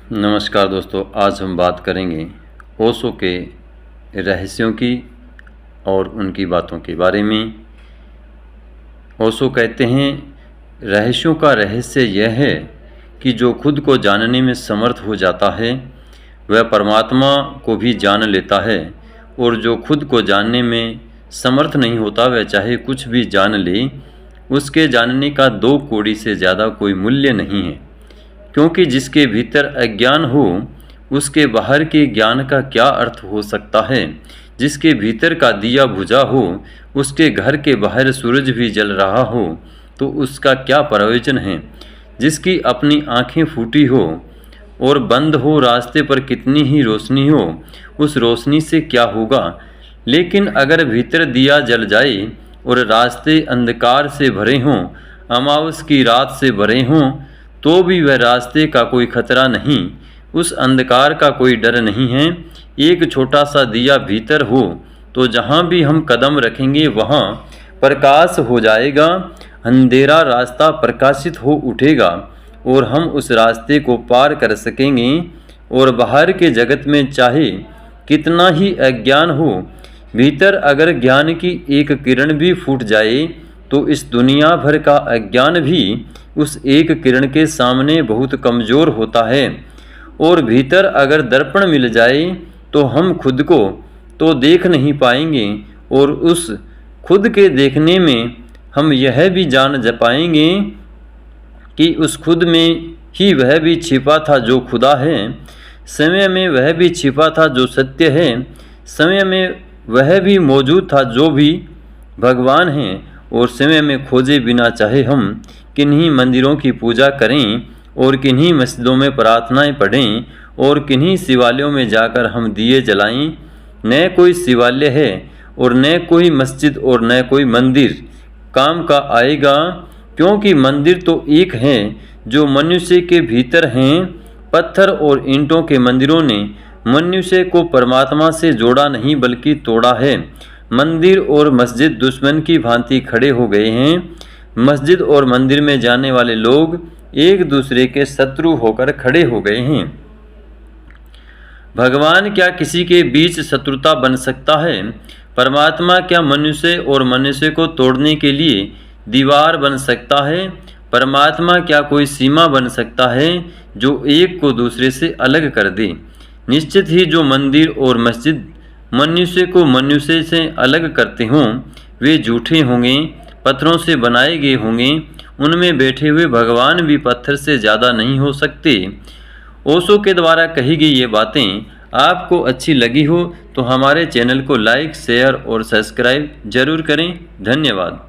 नमस्कार दोस्तों, आज हम बात करेंगे ओशो के रहस्यों की और उनकी बातों के बारे में। ओशो कहते हैं, रहस्यों का रहस्य यह है कि जो खुद को जानने में समर्थ हो जाता है वह परमात्मा को भी जान लेता है, और जो खुद को जानने में समर्थ नहीं होता वह चाहे कुछ भी जान ले, उसके जानने का 2 कौड़ी से ज़्यादा कोई मूल्य नहीं है। क्योंकि जिसके भीतर अज्ञान हो उसके बाहर के ज्ञान का क्या अर्थ हो सकता है। जिसके भीतर का दिया बुझा हो उसके घर के बाहर सूरज भी जल रहा हो तो उसका क्या प्रयोजन है। जिसकी अपनी आंखें फूटी हो और बंद हो रास्ते पर कितनी ही रोशनी हो, उस रोशनी से क्या होगा। लेकिन अगर भीतर दिया जल जाए और रास्ते अंधकार से भरे हों, अमावस की रात से भरे हों, तो भी वह रास्ते का कोई खतरा नहीं, उस अंधकार का कोई डर नहीं है। एक छोटा सा दिया भीतर हो तो जहाँ भी हम कदम रखेंगे वहाँ प्रकाश हो जाएगा, अंधेरा रास्ता प्रकाशित हो उठेगा और हम उस रास्ते को पार कर सकेंगे। और बाहर के जगत में चाहे कितना ही अज्ञान हो, भीतर अगर ज्ञान की एक किरण भी फूट जाए तो इस दुनिया भर का अज्ञान भी उस एक किरण के सामने बहुत कमज़ोर होता है। और भीतर अगर दर्पण मिल जाए तो हम खुद को तो देख नहीं पाएंगे, और उस खुद के देखने में हम यह भी जान पाएंगे कि उस खुद में ही वह भी छिपा था जो खुदा है, समय में वह भी छिपा था जो सत्य है, समय में वह भी मौजूद था जो भी भगवान हैं। और समय में खोजे बिना चाहे हम किन्हीं मंदिरों की पूजा करें और किन्हीं मस्जिदों में प्रार्थनाएं पढ़ें और किन्हीं शिवालयों में जाकर हम दिए जलाएं, न कोई शिवालय है और न कोई मस्जिद और न कोई मंदिर काम का आएगा। क्योंकि मंदिर तो एक है जो मनुष्य के भीतर हैं। पत्थर और ईंटों के मंदिरों ने मनुष्य को परमात्मा से जोड़ा नहीं बल्कि तोड़ा है। मंदिर और मस्जिद दुश्मन की भांति खड़े हो गए हैं। मस्जिद और मंदिर में जाने वाले लोग एक दूसरे के शत्रु होकर खड़े हो गए हैं। भगवान क्या किसी के बीच शत्रुता बन सकता है? परमात्मा क्या मनुष्य और मनुष्य को तोड़ने के लिए दीवार बन सकता है? परमात्मा क्या कोई सीमा बन सकता है जो एक को दूसरे से अलग कर दे? निश्चित ही जो मंदिर और मस्जिद मनुष्य को मनुष्य से अलग करते हों वे झूठे होंगे, पत्थरों से बनाए गए होंगे। उनमें बैठे हुए भगवान भी पत्थर से ज़्यादा नहीं हो सकते। ओशो के द्वारा कही गई ये बातें आपको अच्छी लगी हो तो हमारे चैनल को लाइक, शेयर और सब्सक्राइब जरूर करें। धन्यवाद।